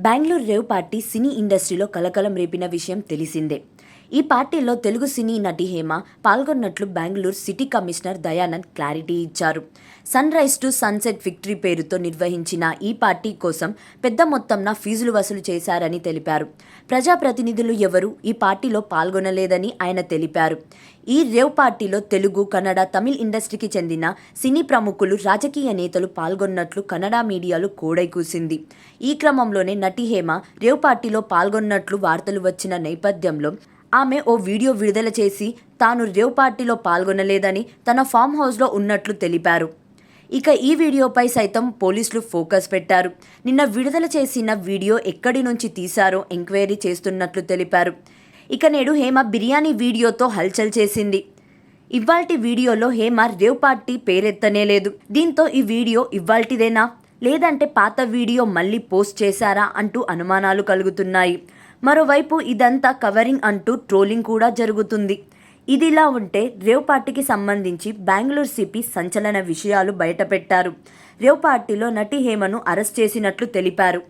Bengaluru rave party సినీ ఇండస్ట్రీలో కలకలం రేపిన విషయం తెలిసిందే. ఈ పార్టీలో తెలుగు సినీ నటి హేమ పాల్గొన్నట్లు Bengaluru city commissioner Dayanand clarity ఇచ్చారు. Sunrise to sunset victory పేరుతో నిర్వహించిన ఈ పార్టీ కోసం పెద్ద మొత్తంన ఫీజులు వసూలు చేశారని తెలిపారు. ప్రజాప్రతినిధులు ఎవరూ ఈ పార్టీలో పాల్గొనలేదని ఆయన తెలిపారు. ఈ రేవ్ పార్టీలో తెలుగు, కన్నడ, తమిళ్ ఇండస్ట్రీకి చెందిన సినీ ప్రముఖులు, రాజకీయ నేతలు పాల్గొన్నట్లు కన్నడ మీడియాలో కోడై కూసింది. ఈ క్రమంలోనే నటి హేమ రేవ్ పార్టీలో పాల్గొన్నట్లు వార్తలు వచ్చిన నేపథ్యంలో ఆమె ఓ వీడియో విడుదల చేసి తాను రేవ్ పార్టీలో పాల్గొనలేదని తన ఫామ్ హౌస్లో ఉన్నట్లు తెలిపారు. ఇక ఈ వీడియోపై సైతం పోలీసులు ఫోకస్ పెట్టారు. నిన్న విడుదల చేసిన వీడియో ఎక్కడి నుంచి తీశారో ఎంక్వైరీ చేస్తున్నట్లు తెలిపారు. ఇక నేడు హేమ బిర్యానీ వీడియోతో హల్చల్ చేసింది. ఇవాల్టి వీడియోలో హేమ రేవ్ పార్టీ పేరెత్తనే లేదు. దీంతో ఈ వీడియో ఇవాల్టిదేనా లేదంటే పాత వీడియో మళ్ళీ పోస్ట్ చేశారా అంటూ అనుమానాలు కలుగుతున్నాయి. మరోవైపు ఇదంతా కవరింగ్ అంటూ ట్రోలింగ్ కూడా జరుగుతుంది. ఇదిలా ఉంటే రేవ్ పార్టీకి సంబంధించి బెంగళూరు సిపి సంచలన విషయాలు బయటపెట్టారు. రేవ్ పార్టీలో నటి హేమను అరెస్ట్ చేసినట్లు తెలిపారు.